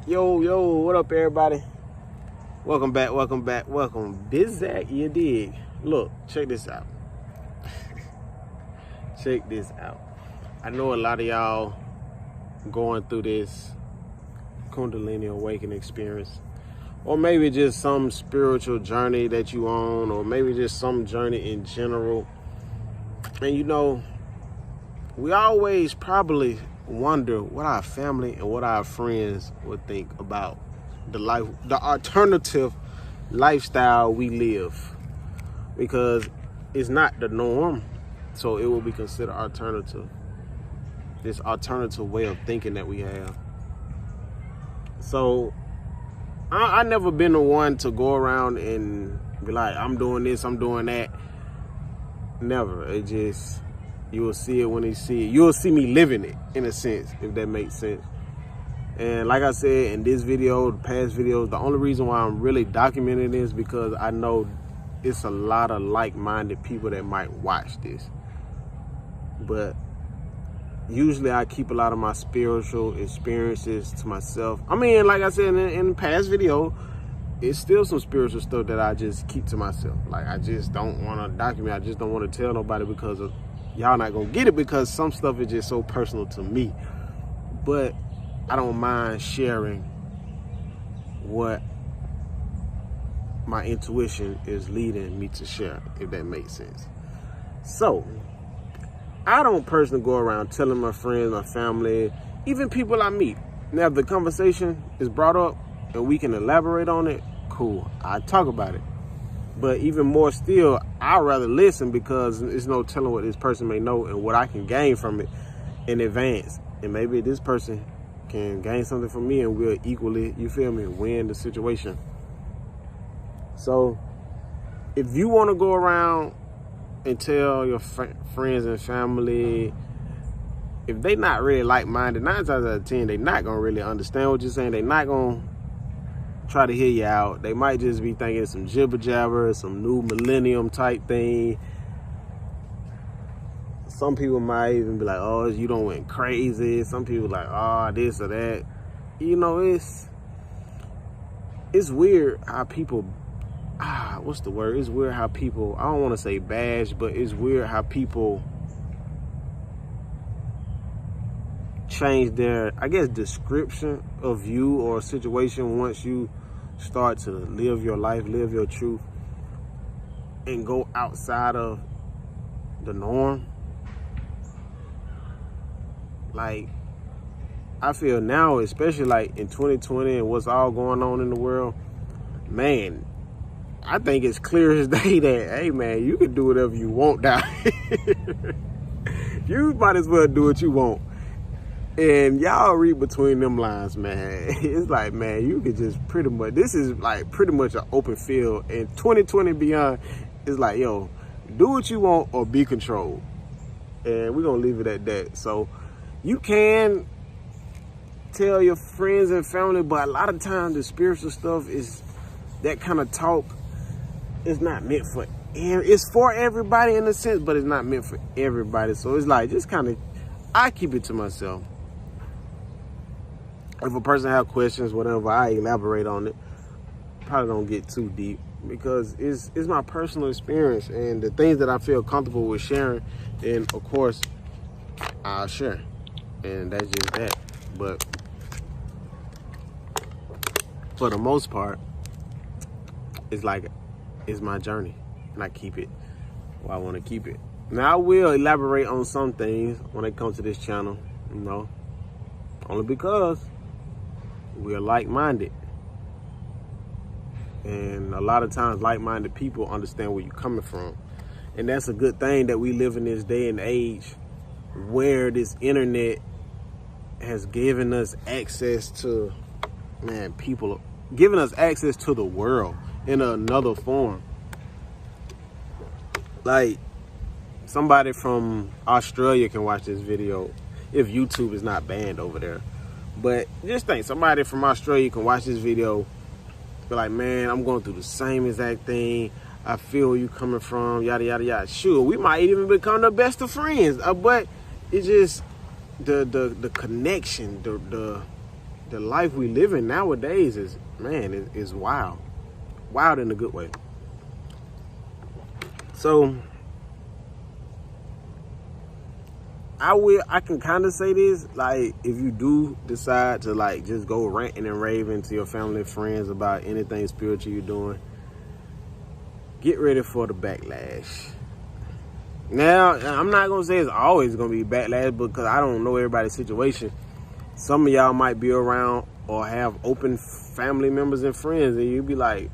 Yo, what up, everybody? Welcome back. This Zach, you dig? Look, check this out. Check this out. I know a lot of y'all going through this Kundalini awakening experience, or maybe just some spiritual journey that you on, or maybe just some journey in general. And you know, we always probably wonder what our family and what our friends would think about the alternative lifestyle we live, because it's not the norm, so it will be considered alternative. This alternative way of thinking that we have. So I never been the one to go around and be like, I'm doing this, I'm doing that. Never. It just, you will see it when you see it. You'll see me living it, in a sense, if that makes sense. And like I said, in this video, the past videos, the only reason why I'm really documenting this is because I know it's a lot of like-minded people that might watch this. But usually I keep a lot of my spiritual experiences to myself. I mean, like I said in the past video, it's still some spiritual stuff that I just keep to myself. Like, I just don't want to document. I just don't want to tell nobody, because of y'all not gonna get it, because some stuff is just so personal to me. But I don't mind sharing what my intuition is leading me to share, if that makes sense. So I don't personally go around telling my friends, my family, even people I meet. Now, if the conversation is brought up and we can elaborate on it, cool, I talk about it. But even more still, I'd rather listen, because there's no telling what this person may know and what I can gain from it in advance. And maybe this person can gain something from me, and we'll equally, you feel me, win the situation. So if you want to go around and tell your friends and family, if they not really like-minded, 9 times out of 10, they not going to really understand what you're saying. They not going to try to hear you out. They might just be thinking some jibber jabber, some new millennium type thing. Some people might even be like, oh, you don't went crazy. Some people like, oh, this or that. You know, it's weird how people, what's the word? It's weird how people, I don't want to say bash, but it's weird how people change their, I guess, description of you or a situation once you start to live your life, live your truth, and go outside of the norm. Like, I feel now, especially like in 2020 and what's all going on in the world, man, I think it's clear as day that, hey man, you can do whatever you want down here. You might as well do what you want. And y'all read between them lines, man. It's like, man, you could just pretty much, this is like pretty much an open field. And 2020 beyond is like, yo, do what you want or be controlled. And we're going to leave it at that. So you can tell your friends and family, but a lot of times the spiritual stuff is, that kind of talk is not meant for, it's for everybody in a sense, but it's not meant for everybody. So it's like, just kind of, I keep it to myself. If a person have questions, whatever, I elaborate on it. Probably don't get too deep, because it's my personal experience and the things that I feel comfortable with sharing. And of course, I'll share, and that's just that. But for the most part, it's like, it's my journey, and I keep it where I want to keep it. Now, I will elaborate on some things when it comes to this channel, you know, only because we are like-minded. And a lot of times, like-minded people understand where you're coming from. And that's a good thing, that we live in this day and age where this internet has given us access to, man, people, giving us access to the world in another form. Like, somebody from Australia can watch this video if YouTube is not banned over there. But just think, somebody from Australia can watch this video, be like, man, I'm going through the same exact thing. I feel where you coming from, yada, yada, yada. Sure, we might even become the best of friends. But it's just the connection, the life we live in nowadays is, man, is wild. Wild in a good way. So I can kind of say this, like, if you do decide to, like, just go ranting and raving to your family and friends about anything spiritual you're doing, get ready for the backlash. Now, I'm not going to say it's always going to be backlash because I don't know everybody's situation. Some of y'all might be around or have open family members and friends, and you be like,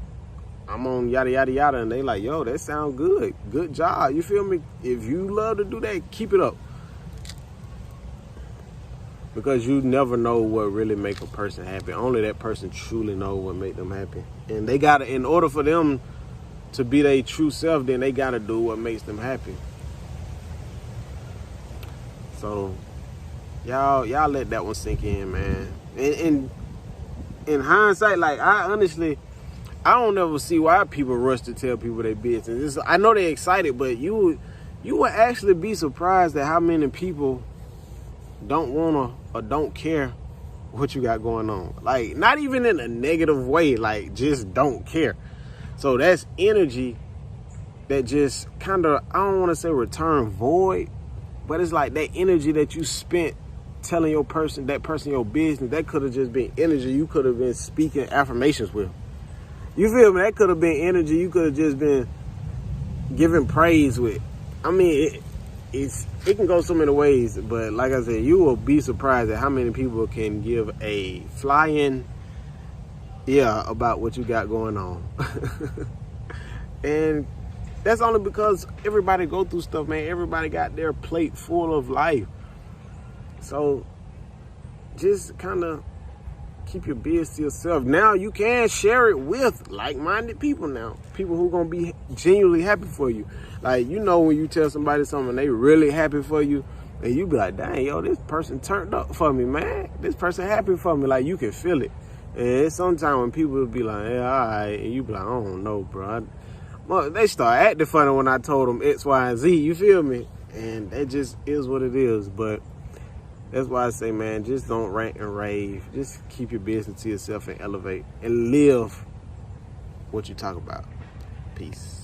I'm on yada, yada, yada, and they like, yo, that sounds good. Good job. You feel me? If you love to do that, keep it up. Because you never know what really make a person happy. Only that person truly know what make them happy. And they gotta, in order for them to be their true self, then they gotta do what makes them happy. So y'all let that one sink in, man. And in hindsight, like, I don't ever see why people rush to tell people their business. I know they're excited, but you would actually be surprised at how many people don't wanna or don't care what you got going on. Like, not even in a negative way, like, just don't care. So that's energy that just kind of, I don't want to say return void, but it's like that energy that you spent telling that person your business, that could have just been energy you could have been speaking affirmations with. You feel me? That could have been energy you could have just been giving praise with. I mean, it can go so many ways, but like I said, you will be surprised at how many people can give a flying about what you got going on. And that's only because everybody go through stuff, man. Everybody got their plate full of life. So just kind of keep your biz to yourself. Now you can share it with like-minded people now. People who gonna be genuinely happy for you. Like, you know, when you tell somebody something, they really happy for you, and you be like, dang, yo, this person turned up for me, man. This person happy for me. Like, you can feel it. And sometimes when people will be like, yeah, all right, and you be like, I don't know, bro. Well, they start acting funny when I told them X, Y, and Z. You feel me? And that just is what it is. But that's why I say, man, just don't rant and rave. Just keep your business to yourself and elevate and live what you talk about. Peace.